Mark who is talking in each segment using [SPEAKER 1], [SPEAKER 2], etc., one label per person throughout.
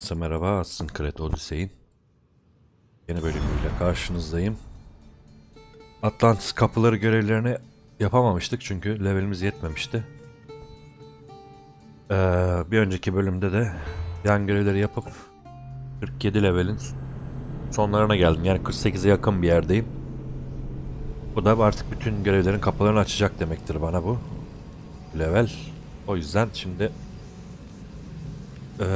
[SPEAKER 1] Herkese merhaba, Odyssey'in yeni bölümüyle karşınızdayım. Atlantis kapıları görevlerini yapamamıştık çünkü levelimiz yetmemişti. Bir önceki bölümde de yan görevleri yapıp 47 levelin sonlarına geldim. Yani 48'e yakın bir yerdeyim. Bu da artık bütün görevlerin kapılarını açacak demektir bana bu level. O yüzden şimdi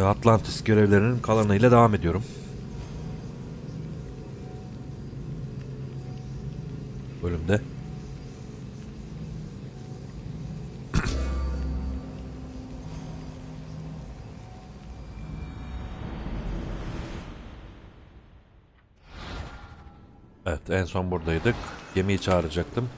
[SPEAKER 1] Atlantis görevlerinin kalanıyla devam ediyorum. Bölümde. Evet, en son buradaydık. Gemiyi çağıracaktım.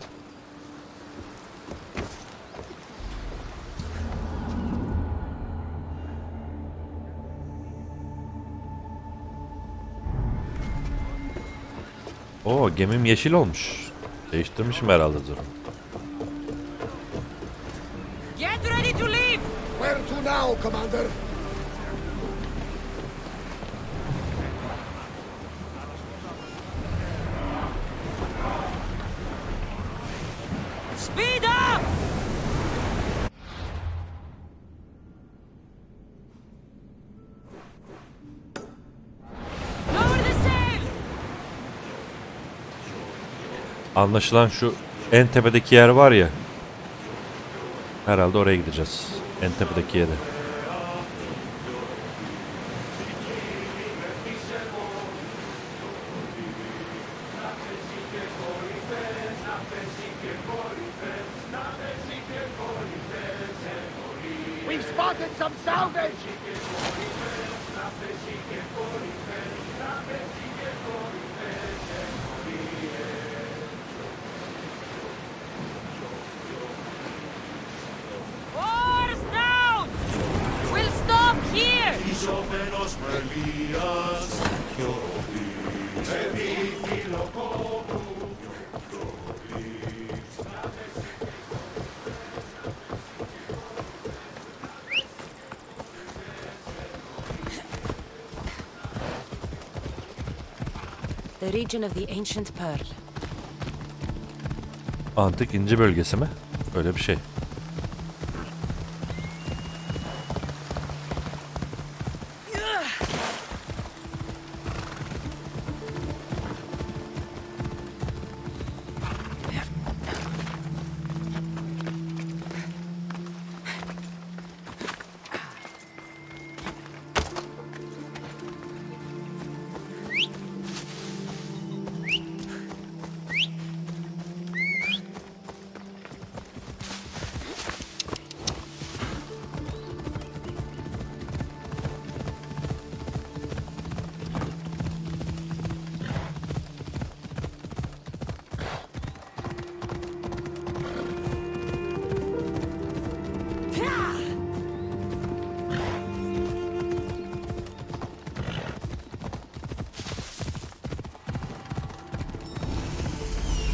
[SPEAKER 1] Oo, gemim yeşil olmuş. Değiştirmişim herhalde durum.
[SPEAKER 2] Get ready to leave!
[SPEAKER 3] Where to now, Commander?
[SPEAKER 2] Speed up! Lower the sail!
[SPEAKER 1] Anlaşılan şu en tepedeki yer var ya. Herhalde oraya gideceğiz. En tepedeki yere.
[SPEAKER 3] We've spotted some salvage!
[SPEAKER 2] Oars down! We'll stop here!
[SPEAKER 4] The region of the ancient pearl.
[SPEAKER 1] Antik inci bölgesi mi? Öyle bir şey.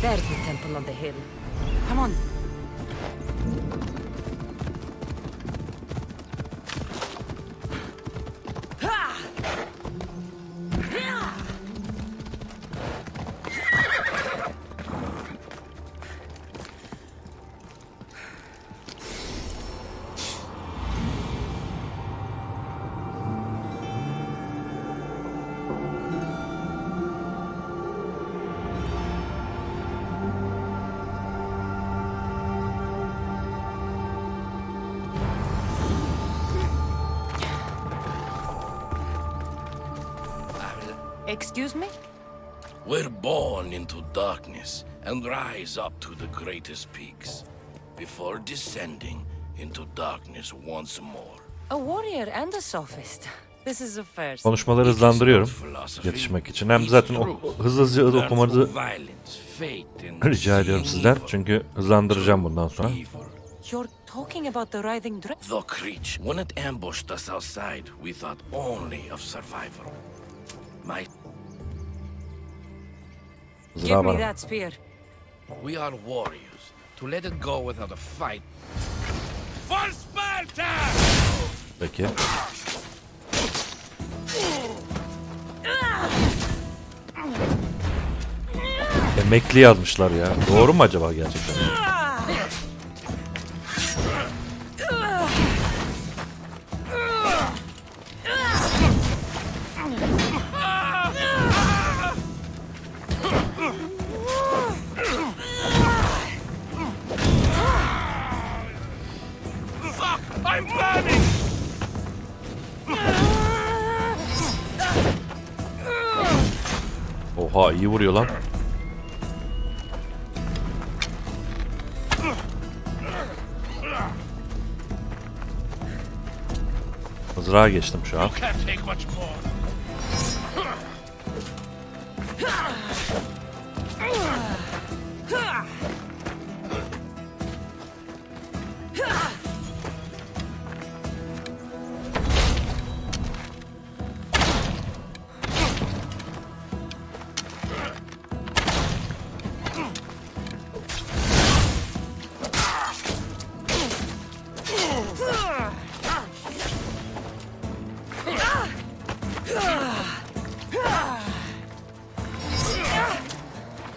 [SPEAKER 4] There's the temple on the hill. Come on. Excuse me?
[SPEAKER 5] We're born into darkness and rise up to the greatest peaks before descending into darkness once more.
[SPEAKER 4] A warrior and a sophist. This is a first.
[SPEAKER 1] Konuşmaları hızlandırıyorum yetişmek için. Hem zaten hızlıca okumanızı rica ediyorum sizden. Çünkü hızlandıracağım bundan sonra.
[SPEAKER 4] You're talking about the writhing dragon?
[SPEAKER 5] The creature, when it ambushed us outside, we thought only of survival. My
[SPEAKER 4] Give me that spear.
[SPEAKER 5] We are warriors. To let it go without a fight. For Sparta!
[SPEAKER 1] Peki. Emekli yazmışlar ya. Doğru mu acaba gerçekten?
[SPEAKER 5] I'm burning!
[SPEAKER 1] Oha iyi vuruyor lan. Mızrağa geçtim şu an.
[SPEAKER 5] Can't take much more.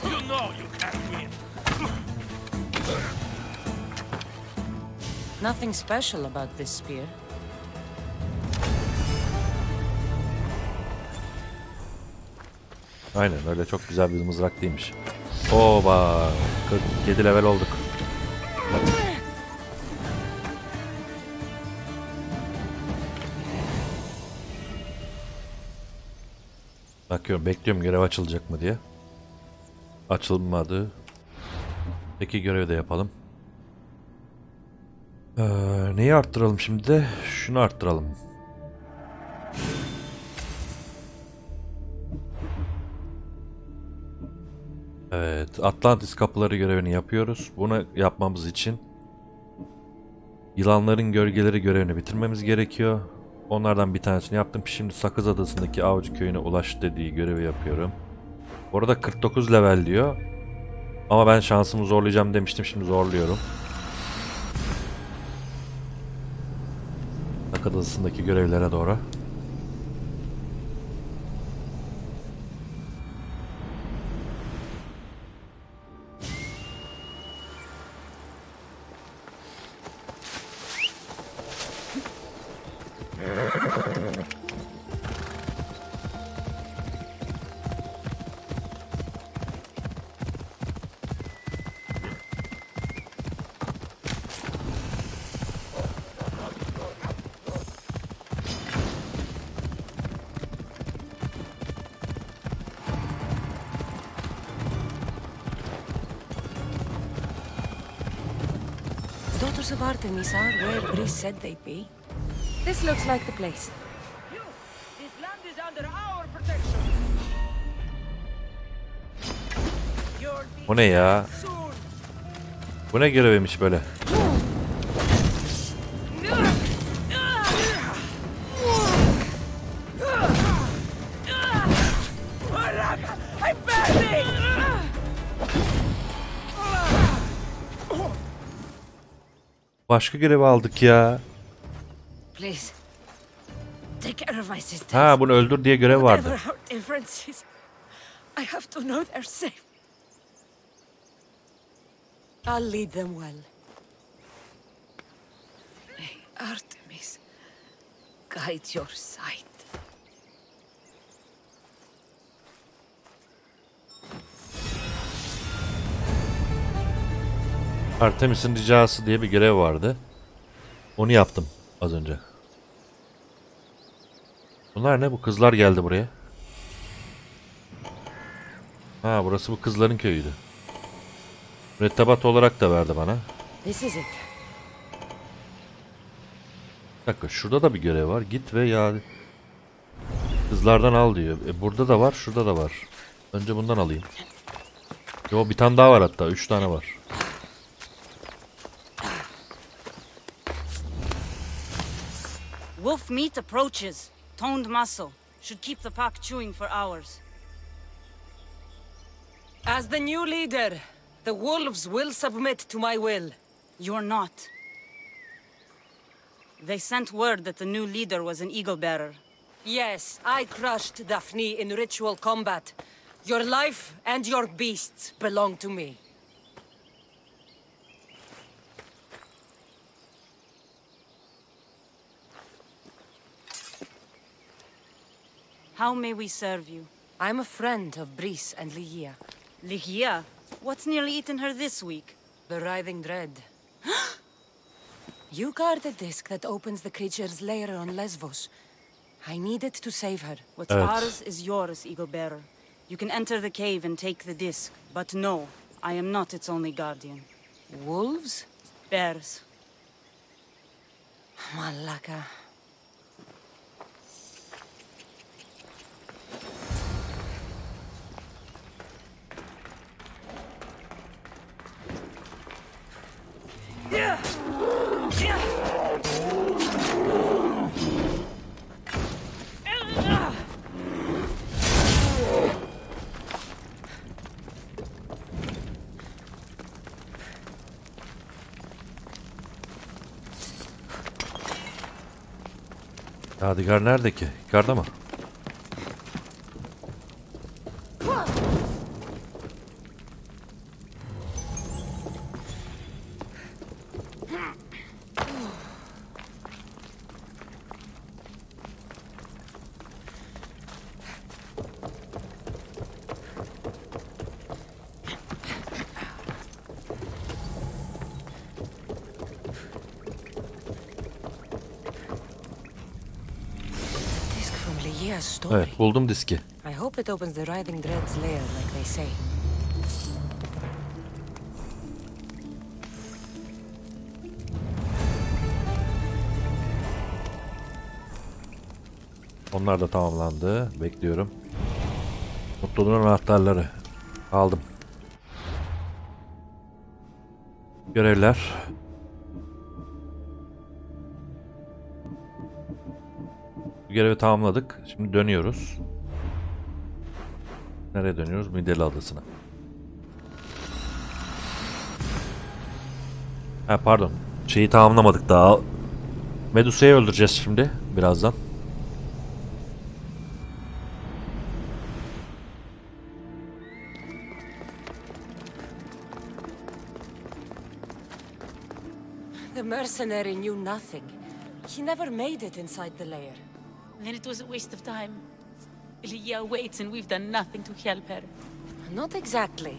[SPEAKER 5] You know you can't win.
[SPEAKER 4] Nothing special about this spear.
[SPEAKER 1] Aynen öyle, çok güzel bir mızrak değilmiş. Oba 47 level olduk. Bakıyorum, bekliyorum görev açılacak mı diye. Açılmadı. Peki görevi de yapalım. Neyi arttıralım şimdi de? Şunu arttıralım. Evet, Atlantis kapıları görevini yapıyoruz. Bunu yapmamız için yılanların gölgeleri görevini bitirmemiz gerekiyor. Onlardan bir tanesini yaptım. Şimdi Sakız Adası'ndaki avcı köyüne ulaş dediği görevi yapıyorum. Orada 49 level diyor. Ama ben şansımı zorlayacağım demiştim. Şimdi zorluyorum. Sakız Adası'ndaki görevlere doğru.
[SPEAKER 4] Daughters of Artemis are where Brice said they'd be. This looks like the place.
[SPEAKER 2] This land is under our protection. You'll be
[SPEAKER 1] O ne ya?
[SPEAKER 2] soon.
[SPEAKER 1] Bu ne göreviymiş böyle?
[SPEAKER 2] I'm burning!
[SPEAKER 1] Başka görevi aldık ya.
[SPEAKER 4] Please. Take care of my sisters.
[SPEAKER 1] Ha, bunu öldür diye görev vardı.
[SPEAKER 4] Whatever our differences, I have to know they're safe. I'll lead them well. May Artemis guide your sight.
[SPEAKER 1] Artemis'in ricası diye bir görev vardı. Onu yaptım az önce. Bunlar ne? Bu kızlar geldi buraya. Ha, burası bu kızların köyüydü. Mürettebat olarak da verdi bana.
[SPEAKER 4] This is it.
[SPEAKER 1] Bir dakika, şurada da bir görev var. Git ve ya kızlardan al diyor. Burada da var, şurada da var. Önce bundan alayım. Yo, bir tane daha var hatta. 3 tane var.
[SPEAKER 6] Wolf meat approaches. Toned muscle. Should keep the pack chewing for hours.
[SPEAKER 4] As the new leader, the wolves will submit to my will.
[SPEAKER 6] You're not. They sent word that the new leader was an eagle bearer.
[SPEAKER 4] Yes, I crushed Daphne in ritual combat. Your life and your beasts belong to me.
[SPEAKER 6] How may we serve you?
[SPEAKER 4] I'm a friend of Brice and Ligia.
[SPEAKER 6] Ligia? What's nearly eaten her this week?
[SPEAKER 4] The Writhing Dread. You guard the disc that opens the creature's lair on Lesvos. I needed to save her.
[SPEAKER 6] What's ours is yours, Eagle Bearer. You can enter the cave and take the disc, but no, I am not its only guardian.
[SPEAKER 4] Wolves?
[SPEAKER 6] Bears.
[SPEAKER 4] Malaka.
[SPEAKER 1] Yadigar nerede ki? Yukarıda mı? Evet, buldum diski.
[SPEAKER 4] I hope it opens the Writhing Dread's lair like they say.
[SPEAKER 1] Onlar da tamamlandı. Bekliyorum. Mutluluğun anahtarları. Aldım. Görevler. Bu görevi tamamladık. Şimdi dönüyoruz. Nereye dönüyoruz? Midilli Adası'na. Ha pardon. Şeyi tamamlamadık daha. Medusa'yı öldüreceğiz şimdi. Birazdan.
[SPEAKER 4] The mercenary knew nothing. He never made it inside the lair.
[SPEAKER 7] Then it was a waste of time. Ligia waits and we've done nothing to help her.
[SPEAKER 4] Not exactly.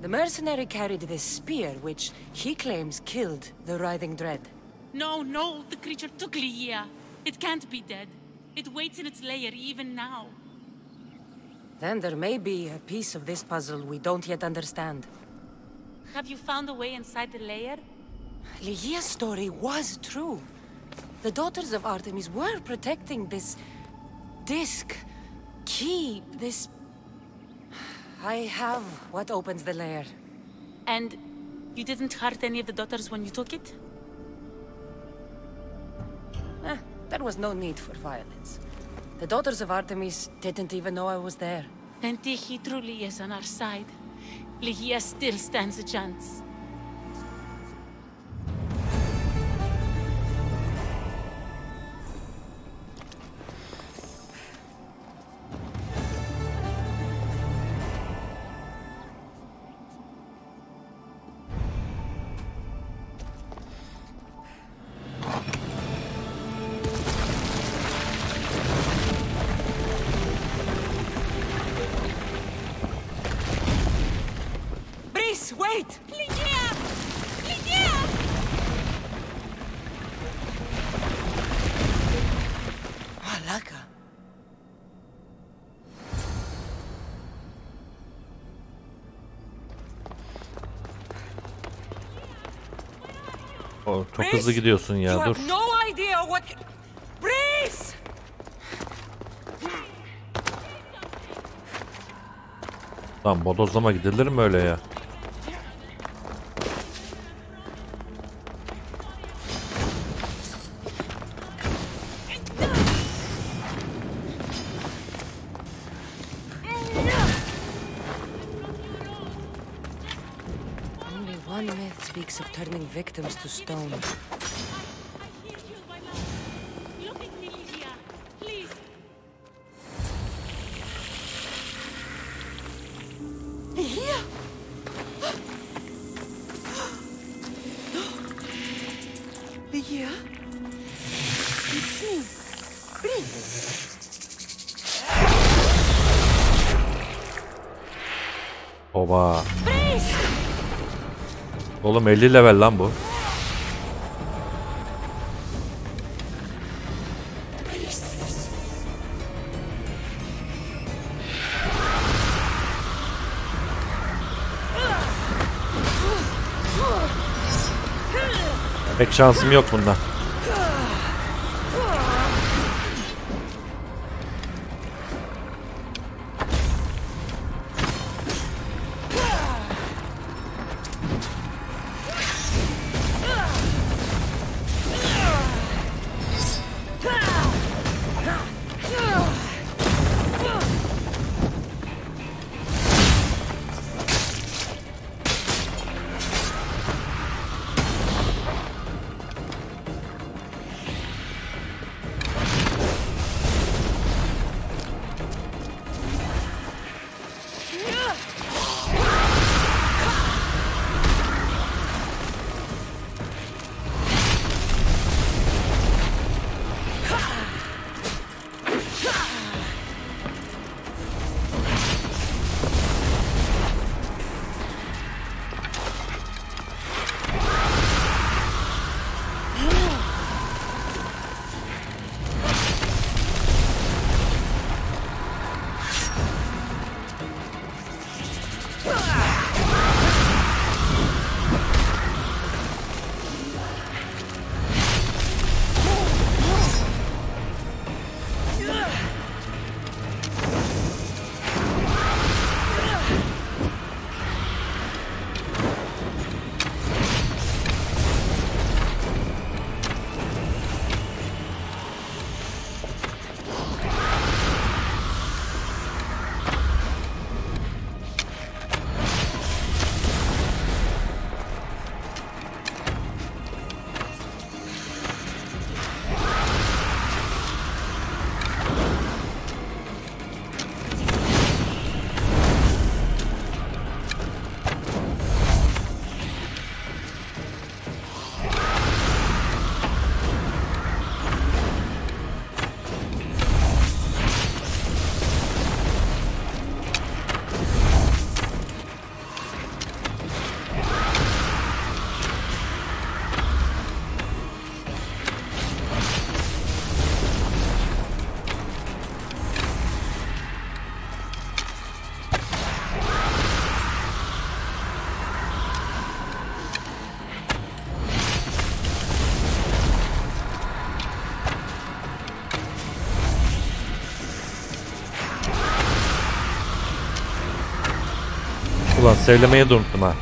[SPEAKER 4] The mercenary carried this spear, which he claims killed the Writhing Dread.
[SPEAKER 7] No, no, the creature took Ligia. It can't be dead. It waits in its lair even now.
[SPEAKER 4] Then there may be a piece of this puzzle we don't yet understand.
[SPEAKER 7] Have you found a way inside the lair?
[SPEAKER 4] Ligia's story was true. The daughters of Artemis were protecting this disc, key, this... I have what opens the lair.
[SPEAKER 7] And you didn't hurt any of the daughters when you took it?
[SPEAKER 4] There was no need for violence. The daughters of Artemis didn't even know I was there.
[SPEAKER 7] Then Tiki truly is on our side. Ligia still stands a chance.
[SPEAKER 4] Wait!
[SPEAKER 7] Ligia! Ligia!
[SPEAKER 4] Malaka.
[SPEAKER 1] Oh, çok hızlı gidiyorsun ya,
[SPEAKER 4] You
[SPEAKER 1] dur.
[SPEAKER 4] have no idea what... Brice!
[SPEAKER 1] Lan bodozlama gidilir mi öyle ya?
[SPEAKER 4] Only one myth speaks of turning victims to stone.
[SPEAKER 7] Look at me, Ligia. Please.
[SPEAKER 1] Oba. Oğlum 50 level lan bu. Pek şansım yok bunda. Ulan sevlemeyi de unuttum ha.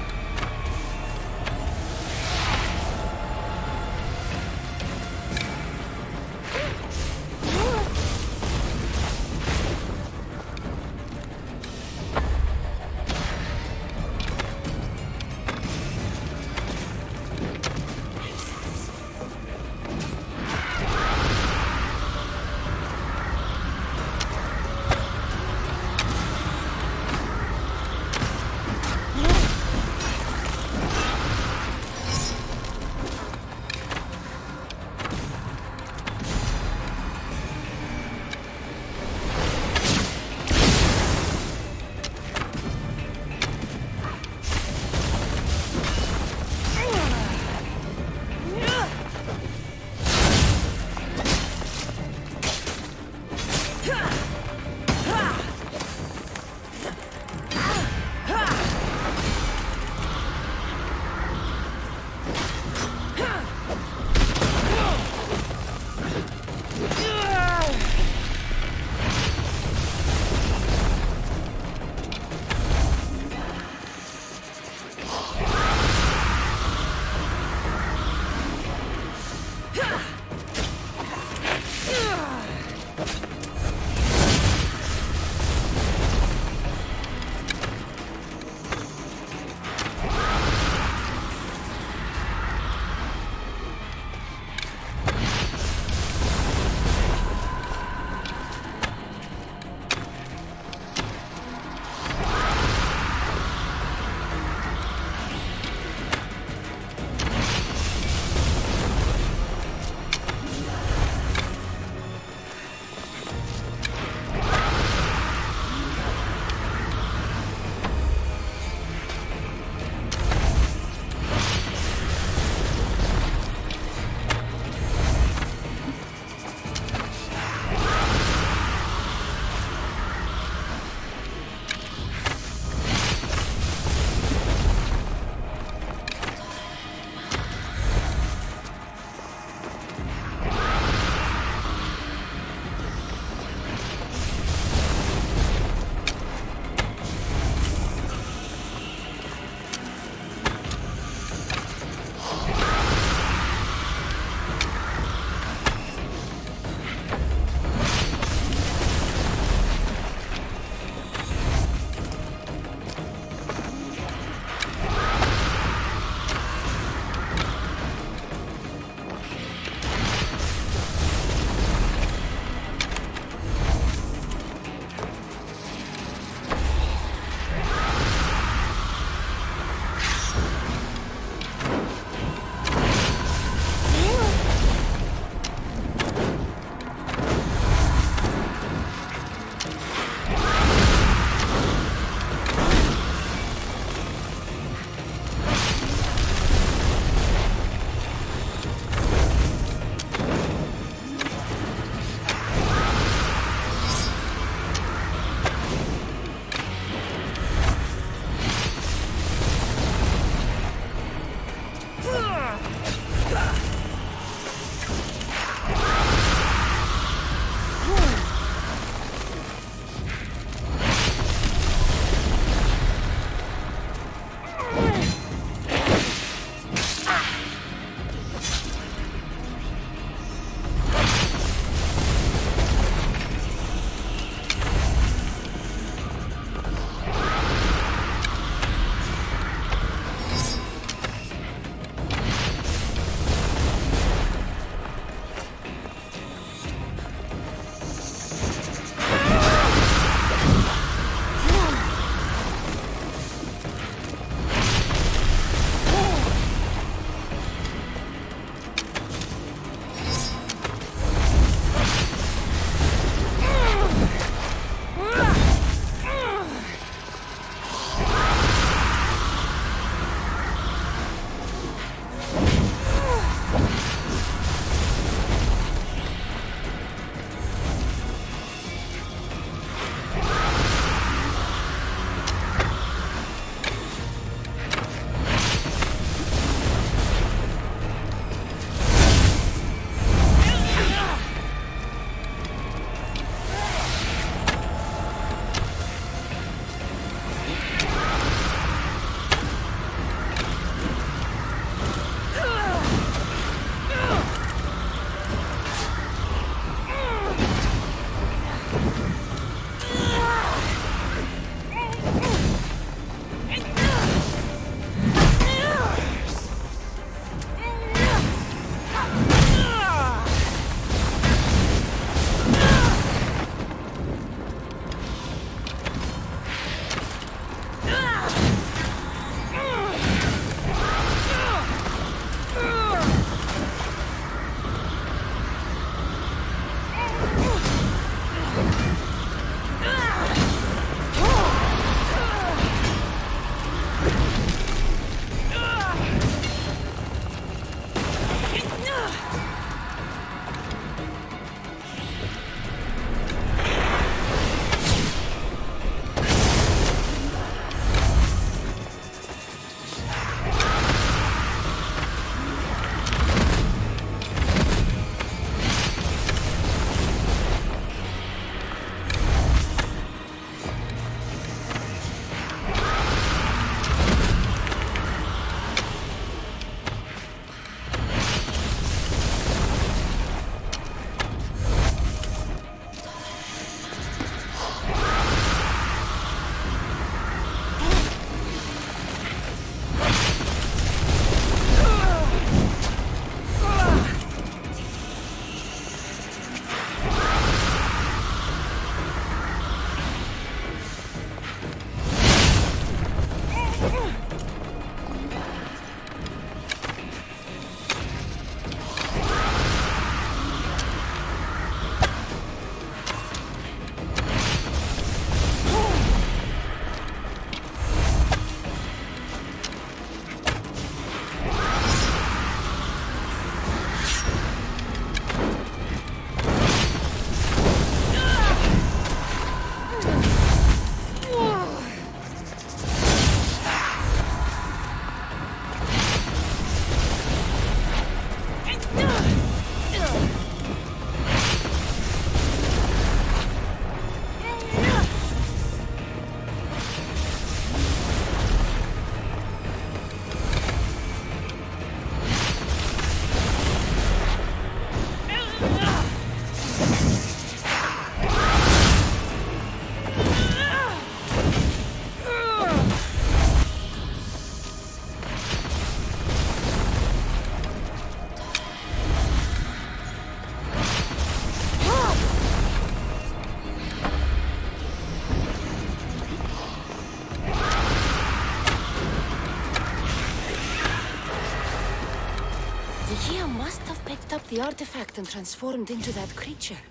[SPEAKER 4] picked up the artifact and transformed into that creature.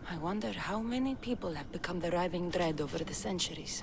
[SPEAKER 4] I wonder how many people have become the raving dread over the centuries.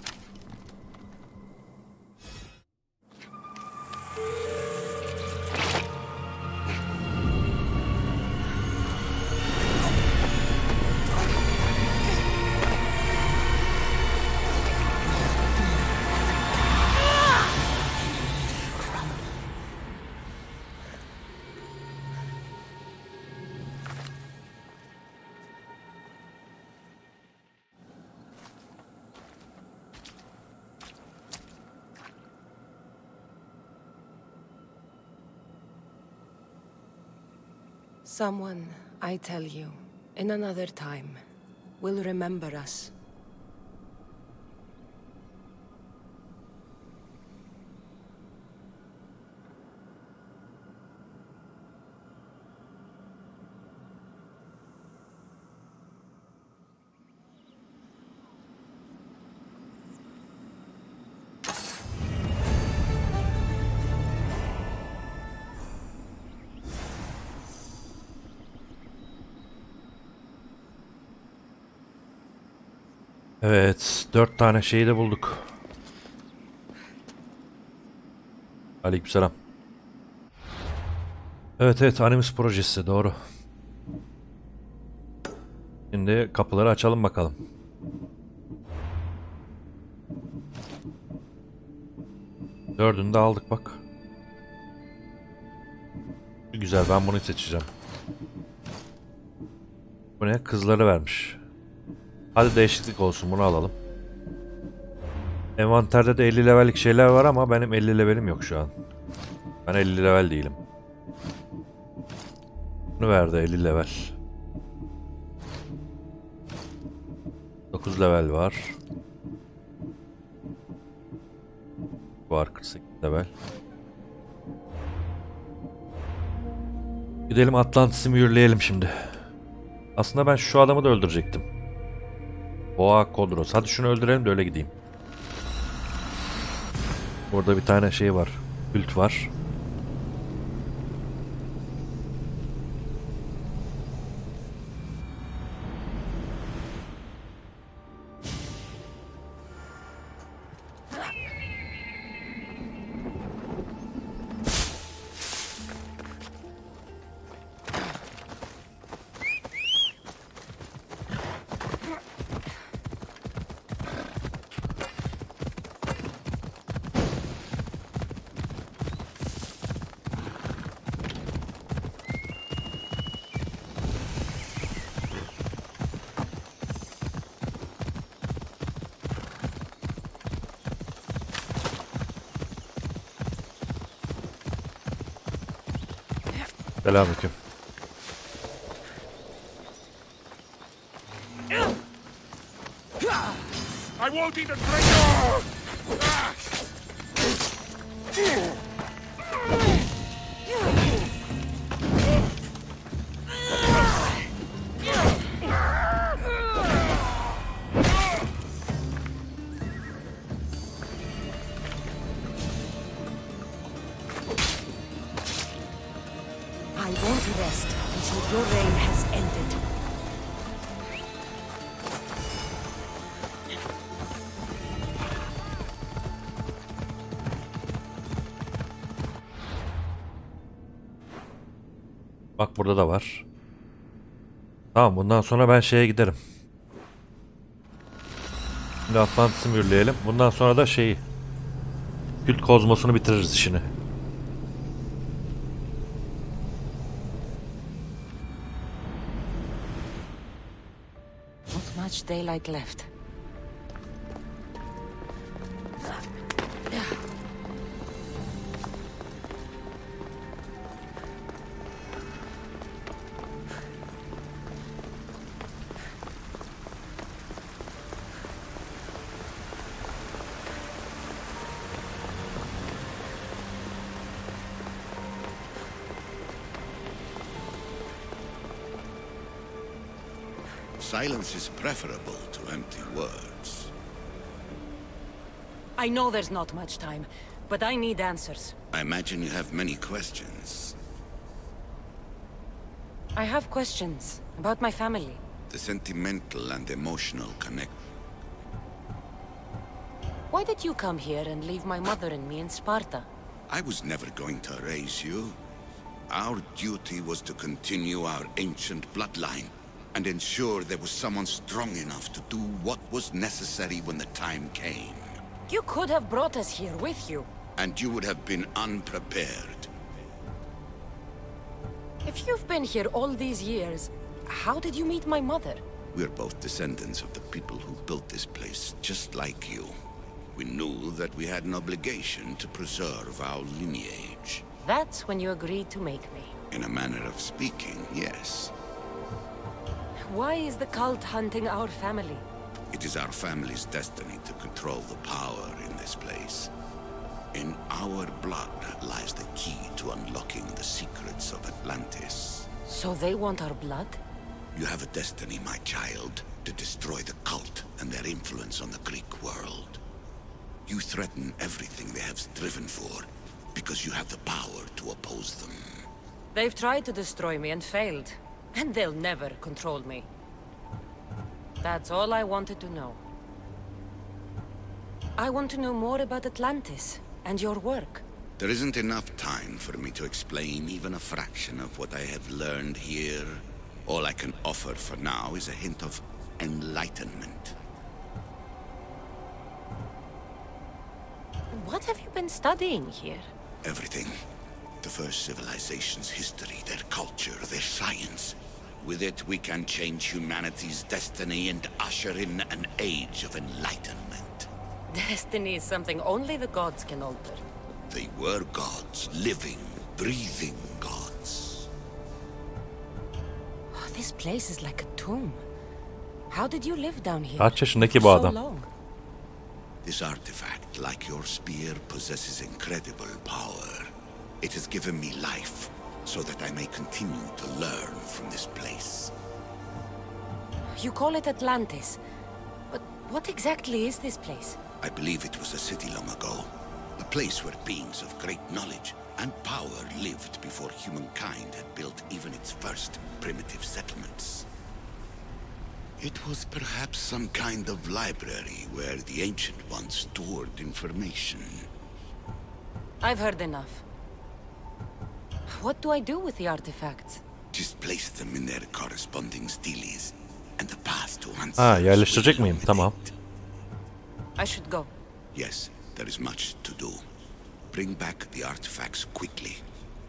[SPEAKER 4] Someone, I tell you, in another time, will remember us.
[SPEAKER 1] Evet, 4 tane şeyi de bulduk. Aleykümselam. Evet, Animus projesi doğru. Şimdi kapıları açalım bakalım. Dördünü de aldık bak. Güzel, ben bunu seçeceğim. Bu ne? Kızları vermiş. Hadi değişiklik olsun, bunu alalım. Envanterde de 50 levellik şeyler var ama benim 50 levelim yok şu an. Ben 50 level değilim. Bunu verdi 50 level. 9 level var. Var 48 level. Gidelim Atlantis'i mühürleyelim şimdi. Aslında ben şu adamı da öldürecektim. Boğa Kodros. Hadi şunu öldürelim de öyle gideyim. Burada bir tane şey var. Kült var. Selamünaleyküm.
[SPEAKER 3] I won't even break your...
[SPEAKER 4] I won't rest until your reign has ended.
[SPEAKER 1] Bak burada da var. Tamam, bundan sonra ben şeye giderim. Şimdi Atlantis'i mühürleyelim. Bundan sonra da şeyi, Kült kozmosunu bitiririz işini.
[SPEAKER 4] Not much daylight left.
[SPEAKER 5] Silence is preferable to empty words.
[SPEAKER 4] I know there's not much time, but I need answers.
[SPEAKER 5] I imagine you have many questions.
[SPEAKER 4] I have questions about my family.
[SPEAKER 8] The sentimental and emotional connect.
[SPEAKER 4] Why did you come here and leave my mother and me in Sparta?
[SPEAKER 8] I was never going to raise you. Our duty was to continue our ancient bloodline and ensure there was someone strong enough to do what was necessary when the time came.
[SPEAKER 4] You could have brought us here with you.
[SPEAKER 8] And you would have been unprepared.
[SPEAKER 4] If you've been here all these years, how did you meet my mother?
[SPEAKER 8] We're both descendants of the people who built this place, just like you. We knew that we had an obligation to preserve our lineage.
[SPEAKER 4] That's when you agreed to make me.
[SPEAKER 8] In a manner of speaking, yes.
[SPEAKER 4] Why is the cult hunting our family?
[SPEAKER 8] It is our family's destiny to control the power in this place. In our blood lies the key to unlocking the secrets of Atlantis.
[SPEAKER 4] So they want our blood?
[SPEAKER 8] You have a destiny, my child, to destroy the cult and their influence on the Greek world. You threaten everything they have striven for, because you have the power to oppose them.
[SPEAKER 4] They've tried to destroy me and failed. And they'll never control me. That's all I wanted to know. I want to know more about Atlantis and your work.
[SPEAKER 8] There isn't enough time for me to explain even a fraction of what I have learned here. All I can offer for now is a hint of enlightenment.
[SPEAKER 4] What have you been studying here?
[SPEAKER 8] Everything. The first civilization's history, their culture, their science. With it, we can change humanity's destiny and usher in an age of enlightenment.
[SPEAKER 4] Destiny is something only the gods can alter.
[SPEAKER 8] They were gods, living, breathing gods.
[SPEAKER 4] Oh, this place is like a tomb. How did you live down here
[SPEAKER 1] Kaç yaşındaki
[SPEAKER 4] for
[SPEAKER 1] bu
[SPEAKER 4] so
[SPEAKER 1] adam?
[SPEAKER 4] long?
[SPEAKER 8] This artifact, like your spear, possesses incredible power. It has given me life, so that I may continue to learn from this place.
[SPEAKER 4] You call it Atlantis, but what exactly is this place?
[SPEAKER 8] I believe it was a city long ago. A place where beings of great knowledge and power lived before humankind had built even its first primitive settlements. It was perhaps some kind of library where the Ancient Ones stored information.
[SPEAKER 4] I've heard enough. What do I do with the artifacts?
[SPEAKER 8] Just place them in their corresponding steles, and the path to answers
[SPEAKER 1] Ha, yerleştirecek
[SPEAKER 8] will
[SPEAKER 1] miyim? Tamam.
[SPEAKER 8] illuminate.
[SPEAKER 4] I should go.
[SPEAKER 8] Yes, there is much to do. Bring back the artifacts quickly.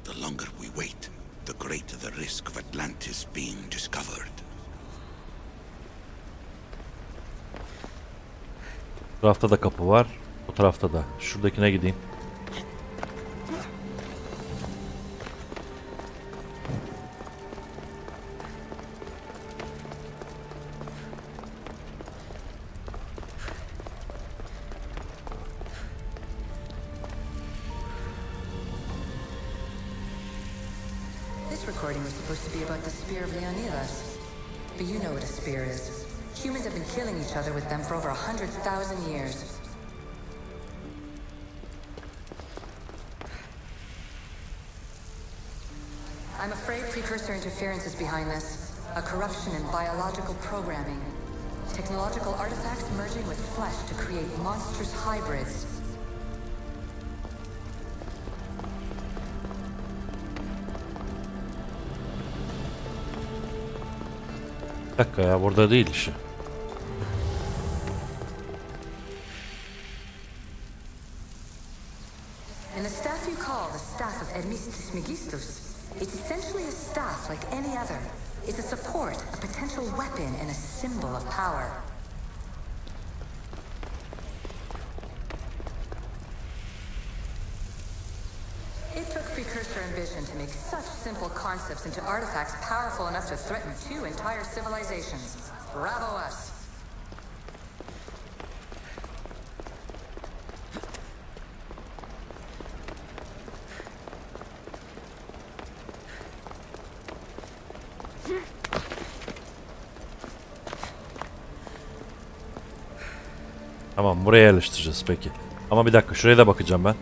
[SPEAKER 8] The longer we wait, the greater the risk of Atlantis being discovered.
[SPEAKER 1] Bu tarafta da kapı var. Bu tarafta da. Şuradakine gideyim.
[SPEAKER 9] This recording was supposed to be about the Spear of Leonidas. But you know what a spear is. Humans have been killing each other with them for over 100,000 years. I'm afraid precursor interference is behind this. A corruption in biological programming. Technological artifacts merging with flesh to create monstrous hybrids.
[SPEAKER 1] Bir dakika ya, burada değil işi.
[SPEAKER 9] And the staff you call the staff of Hermistus Megistus, it's essentially a staff like any other. It's a support, a potential weapon, and a symbol of power. It took precursor ambition to make such simple concepts into artifacts powerful enough to threaten 2 entire civilizations. Bravo us!
[SPEAKER 1] Tamam, buraya yerleştireceğiz peki. Ama bir dakika, şuraya da bakacağım ben.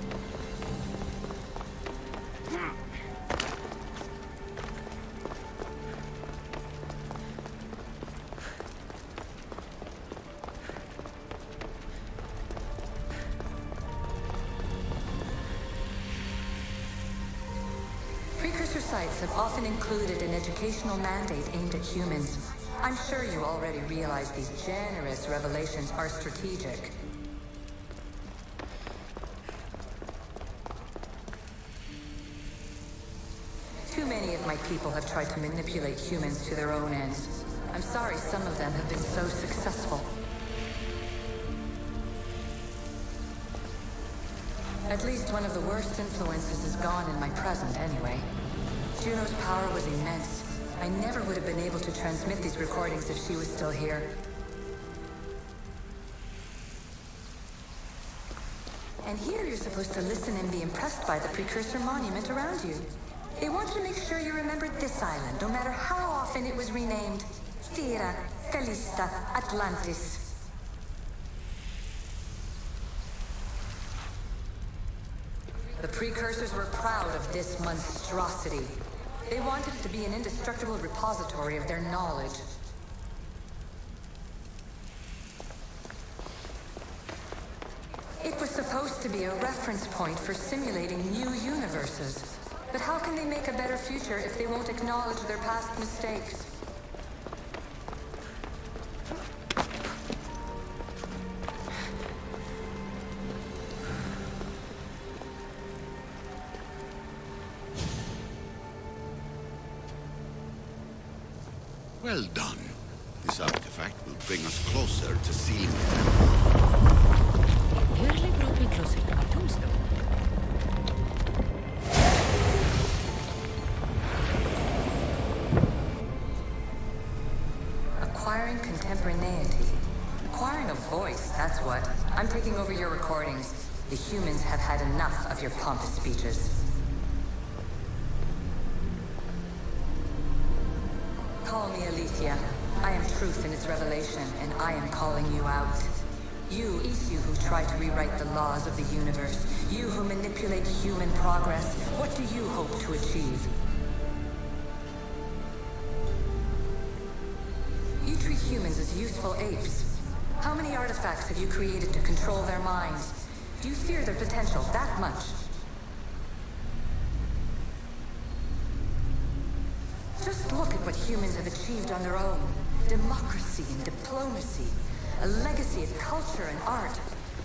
[SPEAKER 9] sites have often included an educational mandate aimed at humans. I'm sure you already realize these generous revelations are strategic. Too many of my people have tried to manipulate humans to their own ends. I'm sorry some of them have been so successful. At least one of the worst influences is gone in my present anyway. Juno's power was immense. I never would have been able to transmit these recordings if she was still here. And here you're supposed to listen and be impressed by the precursor monument around you. They want to make sure you remembered this island, no matter how often it was renamed. Terra, Callista, Atlantis. The precursors were proud of this monstrosity. They wanted it to be an indestructible repository of their knowledge. It was supposed to be a reference point for simulating new universes. But how can they make a better future if they won't acknowledge their past mistakes?
[SPEAKER 8] Well done. This artifact will bring us closer to sealing the
[SPEAKER 4] It nearly brought me closer to my tombstone.
[SPEAKER 9] Acquiring contemporaneity. Acquiring a voice, that's what. I'm taking over your recordings. The humans have had enough of your pompous speeches. Call me Alicia. I am truth in its revelation, and I am calling you out. You, Isu, who try to rewrite the laws of the universe. You who manipulate human progress. What do you hope to achieve? You treat humans as useful apes. How many artifacts have you created to control their minds? Do you fear their potential that much? Just look at what humans have achieved on their own. Democracy and diplomacy. A legacy of culture and art.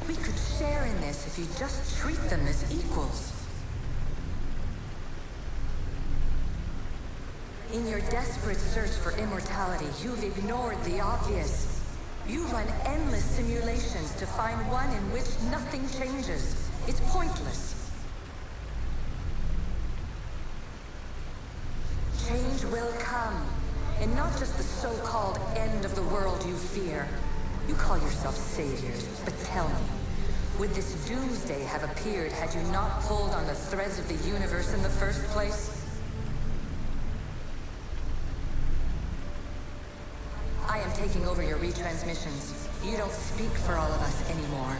[SPEAKER 9] We could share in this if you just treat them as equals. In your desperate search for immortality, you've ignored the obvious. You run endless simulations to find one in which nothing changes. It's pointless. Change will come, and not just the so-called end of the world you fear. You call yourself saviors, but tell me, would this doomsday have appeared had you not pulled on the threads of the universe in the first place? I am taking over your retransmissions. You don't speak for all of us anymore.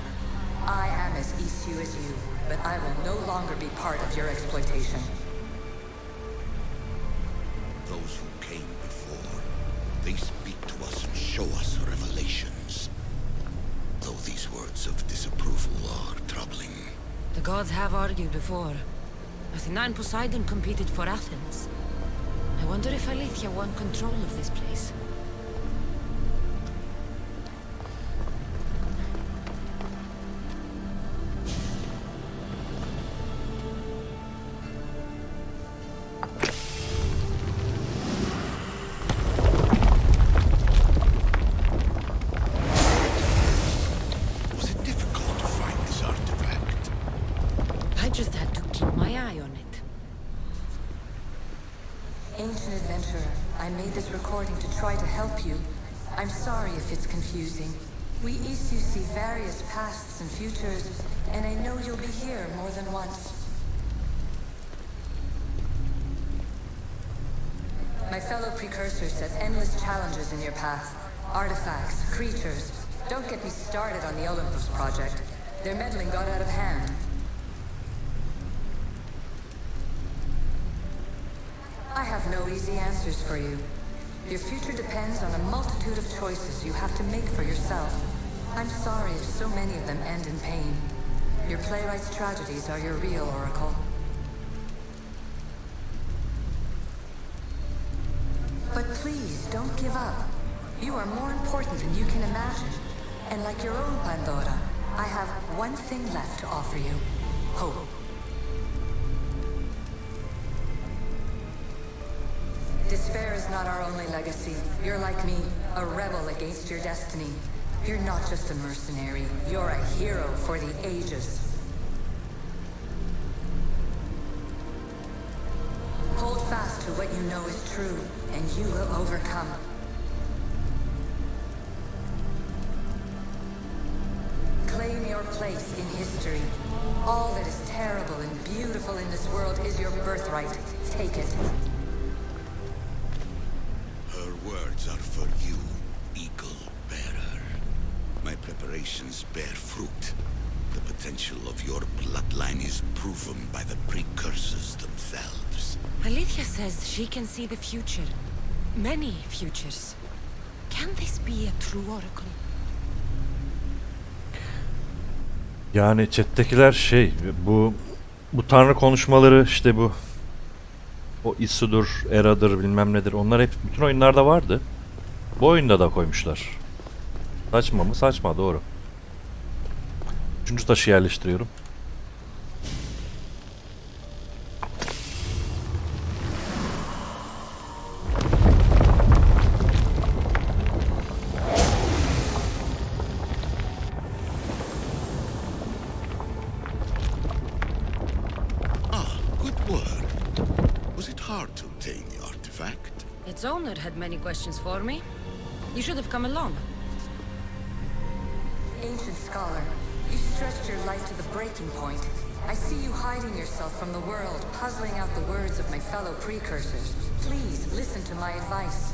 [SPEAKER 9] I am as Isu as you, but I will no longer be part of your exploitation.
[SPEAKER 8] Those who came before, they speak to us and show us revelations. Though these words of disapproval are troubling.
[SPEAKER 4] The gods have argued before. Athena and Poseidon competed for Athens. I wonder if Aletheia won control of this place. Just had to keep my eye on it.
[SPEAKER 9] Ancient adventurer, I made this recording to try to help you. I'm sorry if it's confusing. We Isu see various pasts and futures, and I know you'll be here more than once. My fellow precursors set endless challenges in your path. Artifacts, creatures. Don't get me started on the Olympus project. Their meddling got out of hand. I have no easy answers for you. Your future depends on a multitude of choices you have to make for yourself. I'm sorry if so many of them end in pain. Your playwright's tragedies are your real oracle. But please, don't give up. You are more important than you can imagine. And like your own Pandora, I have one thing left to offer you. Hope. Despair is not our only legacy. You're like me, a rebel against your destiny. You're not just a mercenary, you're a hero for the ages. Hold fast to what you know is true, and you will overcome. Claim your place in history. All that is terrible and beautiful in this world is your birthright. Take it.
[SPEAKER 8] Her words are for you, Eagle Bearer. My preparations bear fruit. The potential of your bloodline is proven by the precursors themselves.
[SPEAKER 4] Alethea says she can see the future. Many futures. Can this be a true oracle?
[SPEAKER 1] Yani chat'tekiler bu tanrı konuşmaları işte bu o Isu'dur, Era'dır bilmem nedir onlar hep bütün oyunlarda vardı. Bu oyunda da koymuşlar. Saçma mı? Saçma, doğru. Üçüncü taşı yerleştiriyorum.
[SPEAKER 4] Its owner had many questions for me. You should have come along.
[SPEAKER 9] Ancient scholar, you stretched your life to the breaking point. I see you hiding yourself from the world, puzzling out the words of my fellow precursors. Please, listen to my advice.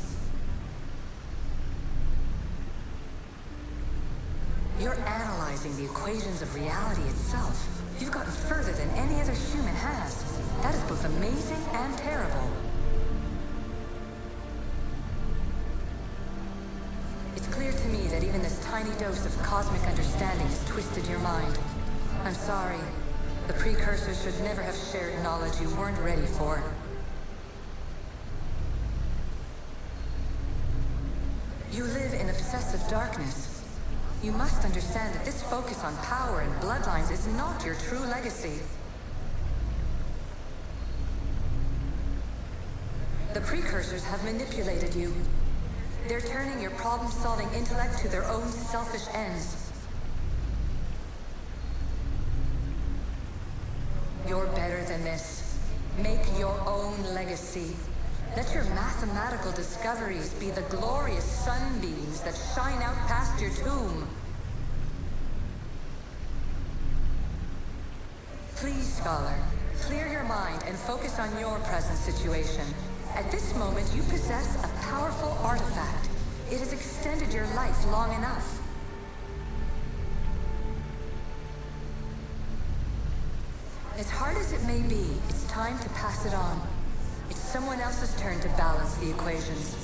[SPEAKER 9] You're analyzing the equations of reality itself. You've gotten further than any other human has. That is both amazing and terrible. It's clear to me that even this tiny dose of cosmic understanding has twisted your mind. I'm sorry. The precursors should never have shared knowledge you weren't ready for. You live in obsessive darkness. You must understand that this focus on power and bloodlines is not your true legacy. The precursors have manipulated you. They're turning your problem-solving intellect to their own selfish ends. You're better than this. Make your own legacy. Let your mathematical discoveries be the glorious sunbeams that shine out past your tomb. Please, scholar, clear your mind and focus on your present situation. At this moment, you possess a powerful artifact. It has extended your life long enough. As hard as it may be, it's time to pass it on. It's someone else's turn to balance the equations.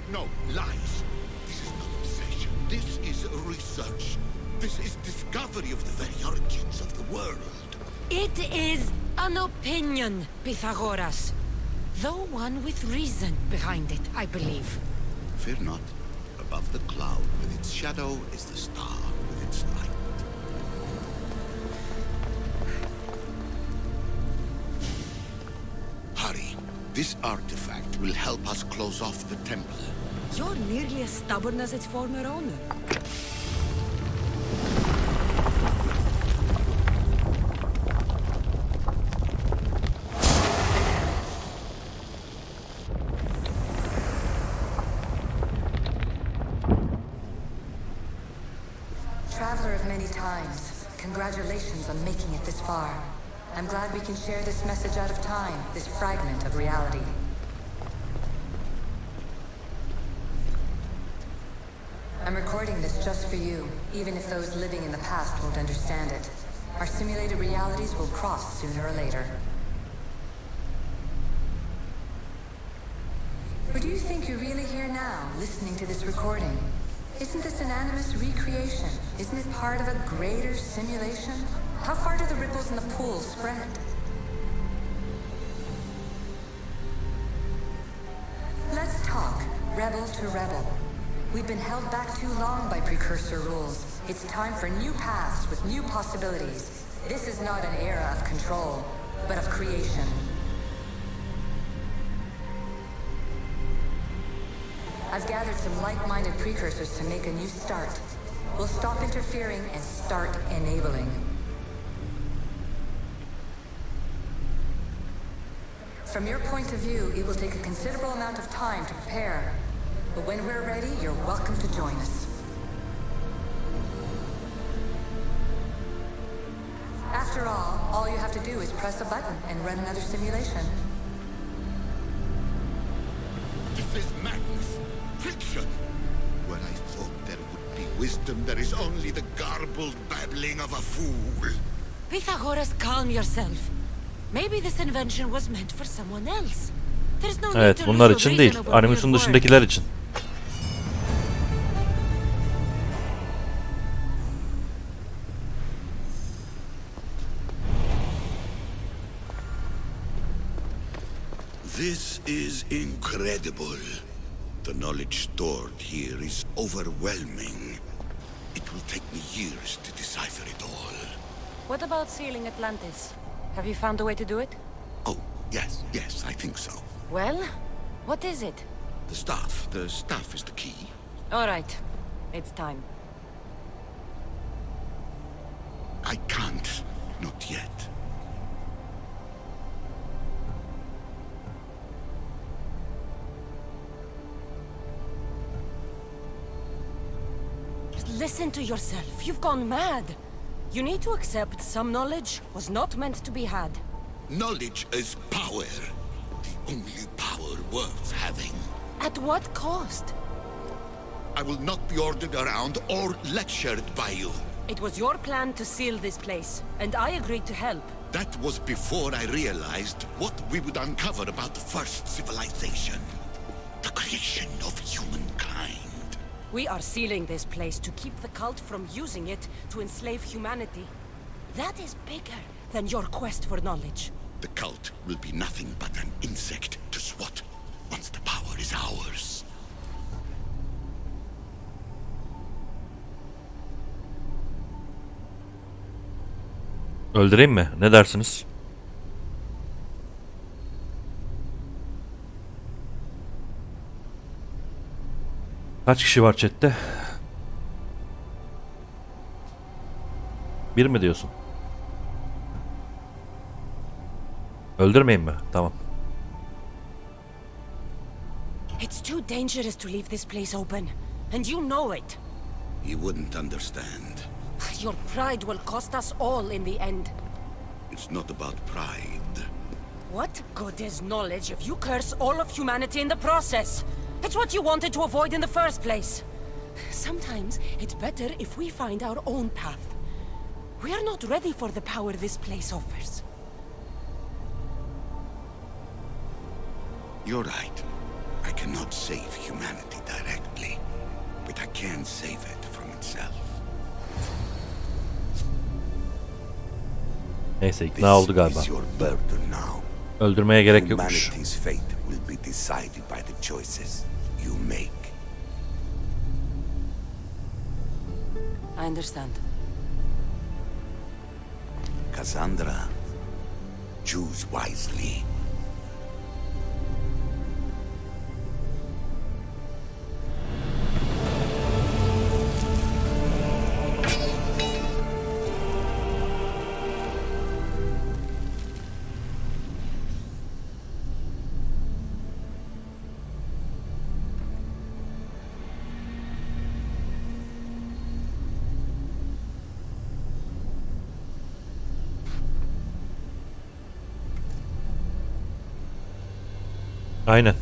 [SPEAKER 8] No, lies. This is not obsession. This is research. This is discovery of the very origins of the world.
[SPEAKER 4] It is an opinion, Pythagoras. Though one with reason behind it, I believe.
[SPEAKER 8] Fear not. Above the cloud with its shadow is the star with its light. Hurry. This artifact will help us close off the temple.
[SPEAKER 4] You're nearly as stubborn as its former owner.
[SPEAKER 9] Traveler of many times, congratulations on making it this far. I'm glad we can share this message out of time, this fragment of reality. I'm recording this just for you, even if those living in the past won't understand it. Our simulated realities will cross sooner or later. Or do you think you're really here now, listening to this recording? Isn't this an animus recreation? Isn't it part of a greater simulation? How far do the ripples in the pool spread? rebel to rebel. We've been held back too long by precursor rules. It's time for new paths with new possibilities. This is not an era of control, but of creation. I've gathered some like-minded precursors to make a new start. We'll stop interfering and start enabling. From your point of view, it will take a considerable amount of time to prepare. But when we're ready, you're welcome to join us. After all you have to do is press a button and run another simulation.
[SPEAKER 8] This is madness. Fiction. Where I thought there would be wisdom, there is only the garbled babbling of a fool.
[SPEAKER 4] Pythagoras, calm yourself. Maybe this invention was meant for someone else. There's no need
[SPEAKER 1] Evet,
[SPEAKER 4] to
[SPEAKER 1] bunlar
[SPEAKER 4] lose
[SPEAKER 1] için
[SPEAKER 4] your
[SPEAKER 1] değil.
[SPEAKER 4] reason over
[SPEAKER 1] Animus'un
[SPEAKER 4] mere
[SPEAKER 1] dışındakiler
[SPEAKER 4] words.
[SPEAKER 1] için.
[SPEAKER 8] This is incredible. The knowledge stored here is overwhelming. It will take me years to decipher it all.
[SPEAKER 4] What about sealing Atlantis? Have you found a way to do it?
[SPEAKER 8] Oh, yes, I think so.
[SPEAKER 4] Well, what is it?
[SPEAKER 8] The staff is the key.
[SPEAKER 4] All right, it's time.
[SPEAKER 8] I can't, not yet.
[SPEAKER 4] Listen to yourself. You've gone mad. You need to accept some knowledge was not meant to be had.
[SPEAKER 8] Knowledge is power. The only power worth having.
[SPEAKER 4] At what cost?
[SPEAKER 8] I will not be ordered around or lectured by you.
[SPEAKER 4] It was your plan to seal this place, and I agreed to help.
[SPEAKER 8] That was before I realized what we would uncover about the first civilization. The creation of humankind.
[SPEAKER 4] We are sealing this place to keep the cult from using it to enslave humanity. That is bigger than your quest for knowledge.
[SPEAKER 8] The cult will be nothing but an insect to swat once the power is ours.
[SPEAKER 1] Öldüreyim mi? Ne dersiniz? Kaç kişi var chatte? Bir mi diyorsun? Öldürmeyin mi? Tamam.
[SPEAKER 4] It's too dangerous to leave this place open, and you know it.
[SPEAKER 8] You wouldn't understand.
[SPEAKER 4] Your pride will cost us all in the end.
[SPEAKER 8] It's not about pride.
[SPEAKER 4] What good is knowledge if you curse all of humanity in the process? It's what you wanted to avoid in the first place. Sometimes it's better if we find our own path. We are not ready for the power this place offers.
[SPEAKER 8] You're right. I cannot save humanity directly, but I can save it from itself.
[SPEAKER 1] Neyse, ikna oldu galiba.
[SPEAKER 8] This is your burden now.
[SPEAKER 1] Öldürmeye gerek yokmuş.
[SPEAKER 8] Humanity's fate will be decided by the choices you make.
[SPEAKER 4] I understand.
[SPEAKER 8] Cassandra, choose wisely.
[SPEAKER 1] Aynen.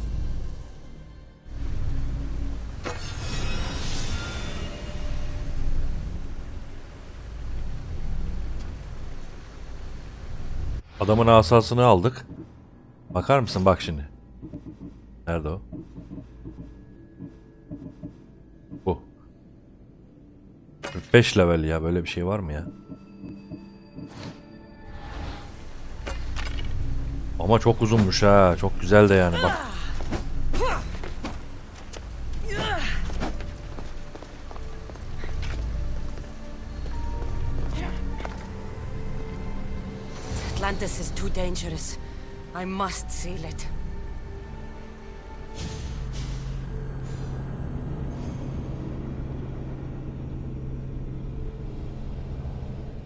[SPEAKER 1] Adamın asasını aldık. Bakar mısın bak şimdi. Nerede o? Bu. 45 level ya, böyle bir şey var mı ya? Ama çok uzunmuş ha. Çok güzel de yani bak.
[SPEAKER 4] Atlantis is too dangerous. I must seal it.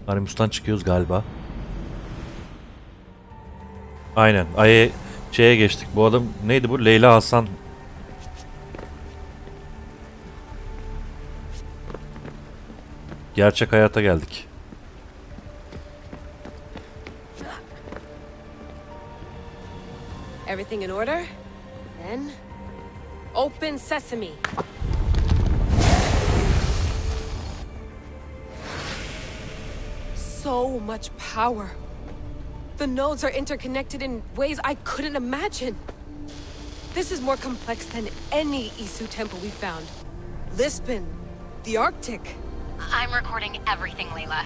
[SPEAKER 1] Arimus'tan çıkıyoruz galiba. Aynen. Şeye geçtik. Bu adam neydi bu? Leyla Hasan. Gerçek hayata geldik.
[SPEAKER 10] Everything in order? Then, open sesame. So much power. The nodes are interconnected in ways I couldn't imagine. This is more complex than any Isu temple we found. Lisbon, the Arctic.
[SPEAKER 11] I'm recording everything, Layla.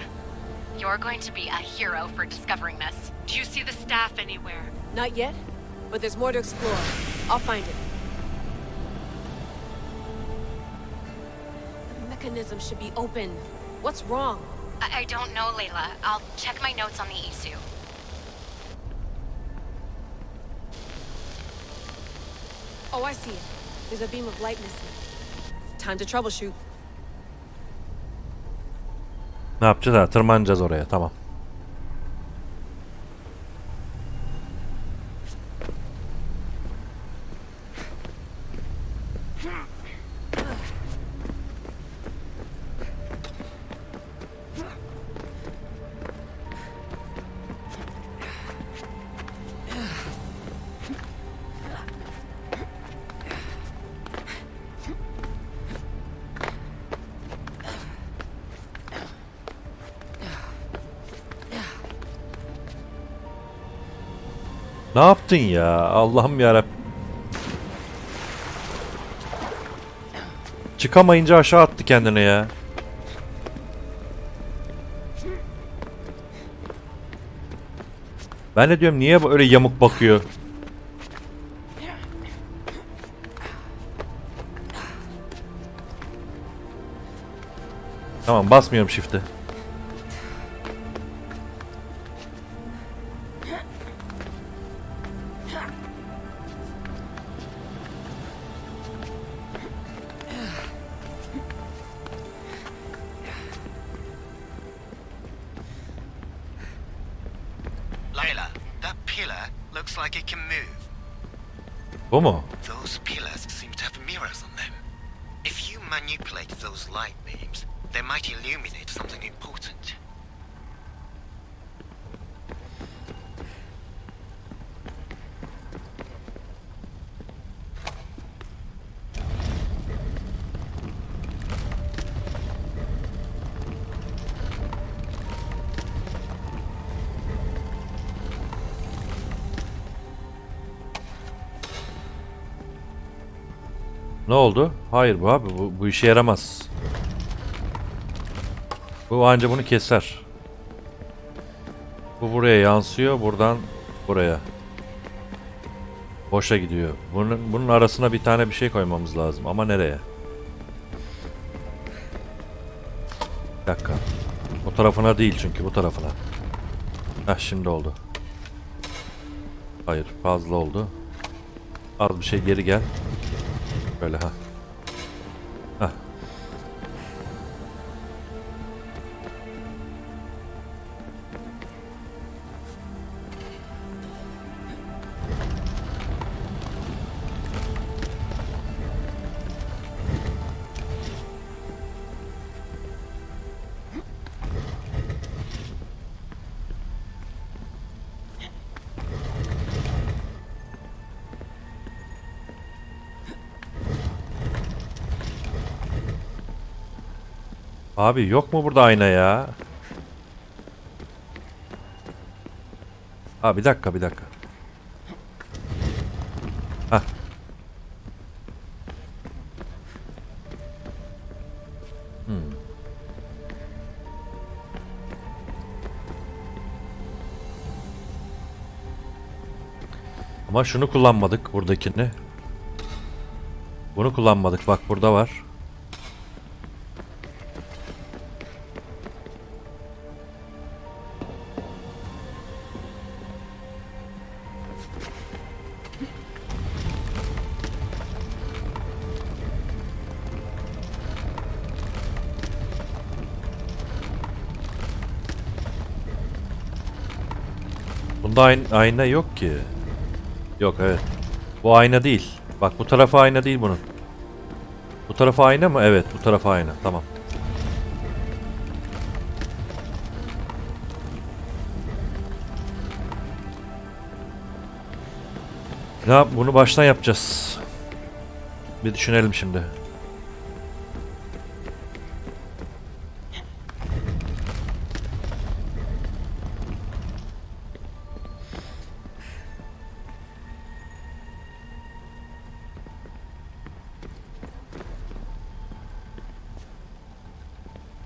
[SPEAKER 11] You're going to be a hero for discovering this.
[SPEAKER 7] Do you see the staff anywhere?
[SPEAKER 10] Not yet, but there's more to explore. I'll find it. The mechanism should be open. What's wrong?
[SPEAKER 11] I don't know, Layla. I'll check my notes on the Isu.
[SPEAKER 10] Oh, I see it. There's a beam of light missing. Time to troubleshoot.
[SPEAKER 1] Ne yapacağız ha? Tırmanacağız oraya. Tamam. Ne yaptın ya? Allah'ım yarabbim. Çıkamayınca aşağı attı kendini ya. Ben de diyorum niye öyle yamuk bakıyor? Tamam, basmıyorum shift'e. Bu mu?
[SPEAKER 12] Those pillars seem to have mirrors on them. If you manipulate those light beams, they might illuminate something important.
[SPEAKER 1] Ne oldu? Hayır bu abi. Bu işe yaramaz. Bu anca bunu keser. Bu buraya yansıyor. Buradan buraya. Boşa gidiyor. Bunun arasına bir tane bir şey koymamız lazım. Ama nereye? Bir dakika. O tarafına değil çünkü bu tarafına. Heh, şimdi oldu. Hayır, fazla oldu. Az bir şey geri gel. Böyle ha. Hah. Abi yok mu burada ayna ya? Ha, bir dakika. Hah. Ama şunu kullanmadık, buradakini. Bunu kullanmadık, bak burada var. Bunda ayna yok ki. Yok, evet. Bu ayna değil. Bak, bu tarafa ayna değil bunun. Bu tarafa ayna mı? Evet, bu tarafa ayna. Tamam. Bunu baştan yapacağız. Bir düşünelim şimdi.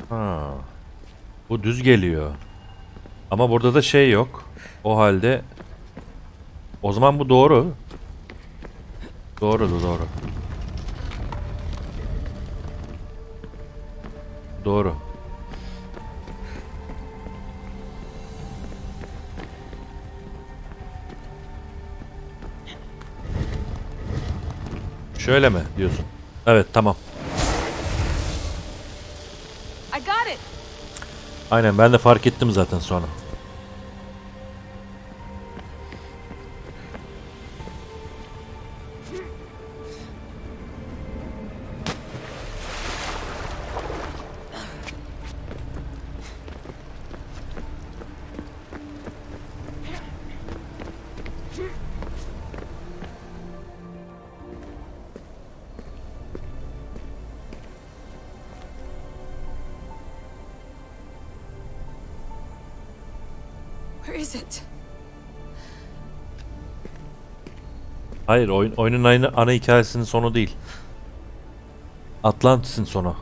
[SPEAKER 1] Ha. Bu düz geliyor. Ama burada da şey yok. O halde o zaman bu doğru. Doğru. Doğru. Şöyle mi diyorsun? Evet, tamam.
[SPEAKER 10] I got it.
[SPEAKER 1] Aynen, ben de fark ettim zaten sonra.
[SPEAKER 10] Where is it?
[SPEAKER 1] Hayır, oyunun ana hikayesinin sonu değil. Atlantis'in sonu.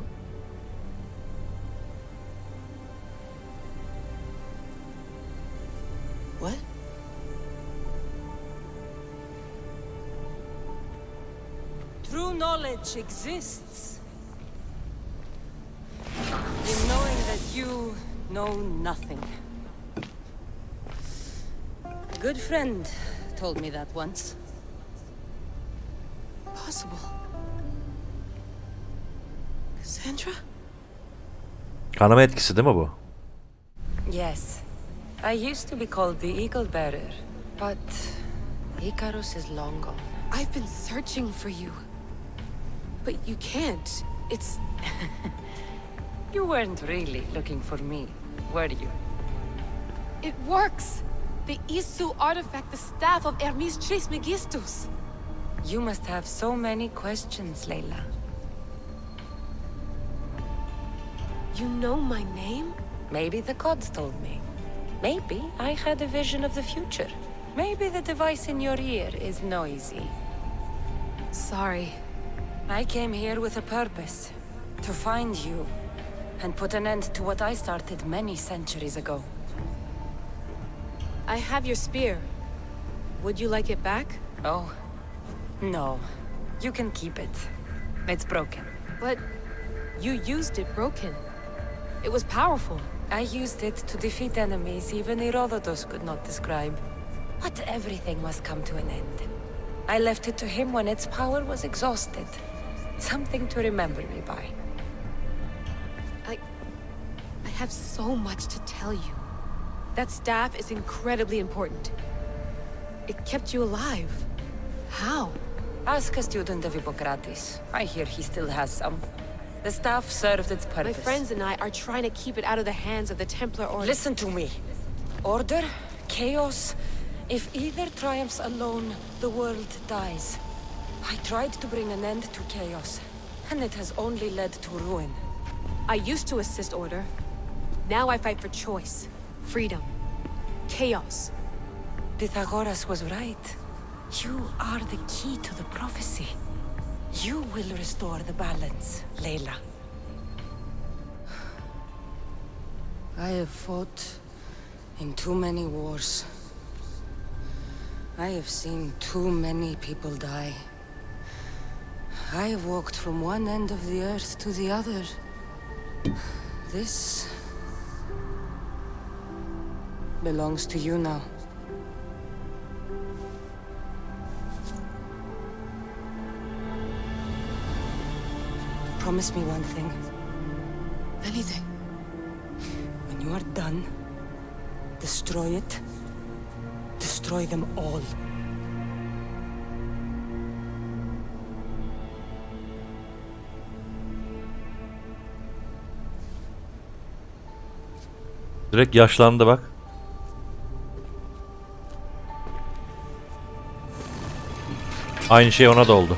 [SPEAKER 10] What?
[SPEAKER 4] True knowledge exists in knowing that you know nothing. A good friend told me that once.
[SPEAKER 10] Possible. Cassandra?
[SPEAKER 1] Kanama etkisi değil mi bu?
[SPEAKER 4] Yes. I used to be called the Eagle Bearer, but Icarus is long gone.
[SPEAKER 10] I've been searching for you. But you can't. It's...
[SPEAKER 4] You weren't really looking for me, were you?
[SPEAKER 10] It works! The Isu artifact, the staff of Hermes Trismegistus.
[SPEAKER 4] You must have so many questions, Layla.
[SPEAKER 10] You know my name?
[SPEAKER 4] Maybe the gods told me. Maybe I had a vision of the future. Maybe the device in your ear is noisy.
[SPEAKER 10] Sorry.
[SPEAKER 4] I came here with a purpose. To find you. And put an end to what I started many centuries ago.
[SPEAKER 10] I have your spear. Would you like it back?
[SPEAKER 4] Oh. No. You can keep it. It's broken.
[SPEAKER 10] But you used it broken. It was powerful.
[SPEAKER 4] I used it to defeat enemies even Herodotus could not describe. But everything must come to an end. I left it to him when its power was exhausted. Something to remember me by.
[SPEAKER 10] I have so much to tell you. That staff is incredibly important. It kept you alive. How?
[SPEAKER 4] Ask a student of Hippocrates. I hear he still has some. The staff served its purpose.
[SPEAKER 10] My friends and I are trying to keep it out of the hands of the Templar Order.
[SPEAKER 4] Listen to me. Order, chaos. If either triumphs alone, the world dies. I tried to bring an end to chaos, and it has only led to ruin.
[SPEAKER 10] I used to assist Order. Now I fight for choice, freedom, chaos.
[SPEAKER 4] Pythagoras was right. You are the key to the prophecy. You will restore the balance, Layla. I have fought in too many wars. I have seen too many people die. I have walked from one end of the earth to the other. This belongs to you now. Promise me one thing.
[SPEAKER 10] Anything.
[SPEAKER 4] When you are done, destroy it, Destroy them all.
[SPEAKER 1] Direkt yaşlandı bak. Aynı şey ona da oldu.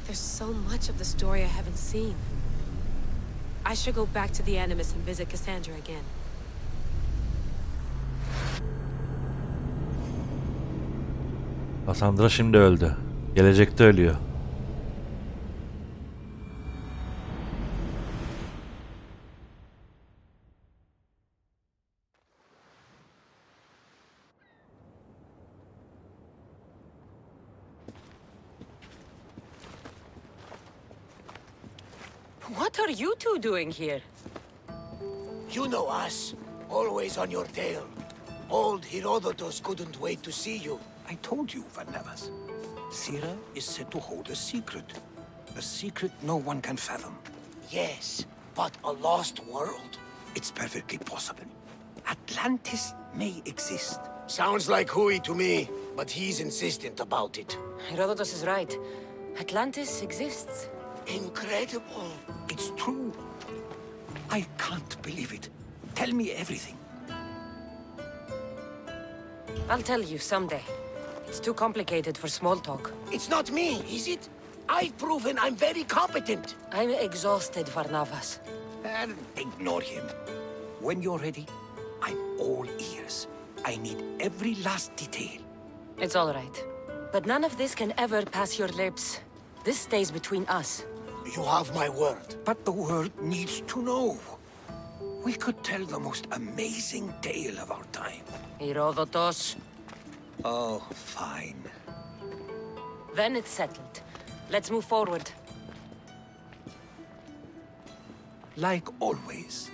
[SPEAKER 10] There's so much of the story I haven't seen. I should go back to the Animus and visit Cassandra again.
[SPEAKER 1] Cassandra şimdi öldü. Gelecekte ölüyor.
[SPEAKER 4] What are you two doing here?
[SPEAKER 13] You know us. Always on your tail. Old Herodotus couldn't wait to see you.
[SPEAKER 14] I told you, Varnavas. Sira is said to hold a secret. A secret no one can fathom.
[SPEAKER 13] Yes, but a lost world?
[SPEAKER 14] It's perfectly possible. Atlantis may exist.
[SPEAKER 13] Sounds like Hui to me, but he's insistent about it.
[SPEAKER 4] Herodotus is right. Atlantis exists.
[SPEAKER 13] Incredible.
[SPEAKER 14] It's true. I can't believe it. Tell me everything.
[SPEAKER 4] I'll tell you someday. It's too complicated for small talk.
[SPEAKER 13] It's not me, is it? I've proven I'm very competent.
[SPEAKER 4] I'm exhausted, Varnavas.
[SPEAKER 14] And ignore him. When you're ready, I'm all ears. I need every last detail.
[SPEAKER 4] It's all right. But none of this can ever pass your lips. This stays between us.
[SPEAKER 13] You have my word.
[SPEAKER 14] But the world needs to know. We could tell the most amazing tale of our time.
[SPEAKER 4] Herodotus.
[SPEAKER 14] Oh, fine.
[SPEAKER 4] Then it's settled. Let's move forward.
[SPEAKER 14] Like always.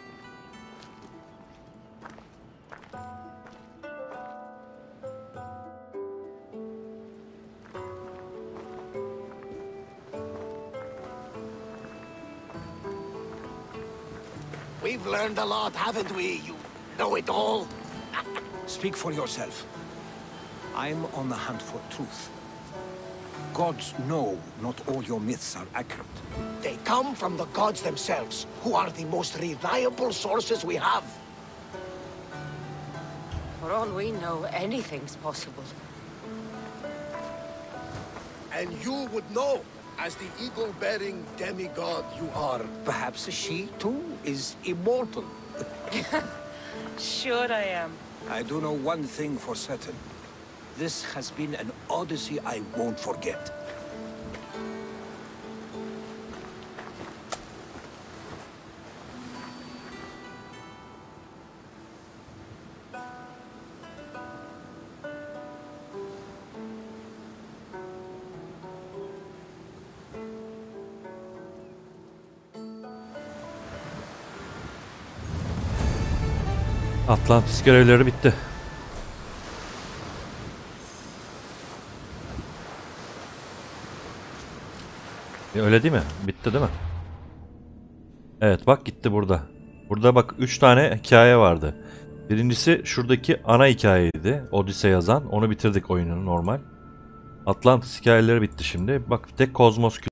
[SPEAKER 13] We've learned a lot, haven't we? You know it all.
[SPEAKER 14] Speak for yourself. I'm on the hunt for truth. Gods know not all your myths are accurate.
[SPEAKER 13] They come from the gods themselves, who are the most reliable sources we have.
[SPEAKER 4] For all we know, anything's possible.
[SPEAKER 13] And you would know, as the eagle-bearing demigod you are.
[SPEAKER 14] Perhaps she, too, is immortal.
[SPEAKER 4] Sure I am.
[SPEAKER 14] I do know one thing for certain. This has been an odyssey I won't forget.
[SPEAKER 1] Atlantis görevleri bitti. Öyle değil mi? Bitti değil mi? Evet bak gitti burada. Burada bak 3 tane hikaye vardı. Birincisi şuradaki ana hikayeydi. Odyssey yazan. Onu bitirdik oyunun normal. Atlantis hikayeleri bitti şimdi. Bak tek kozmos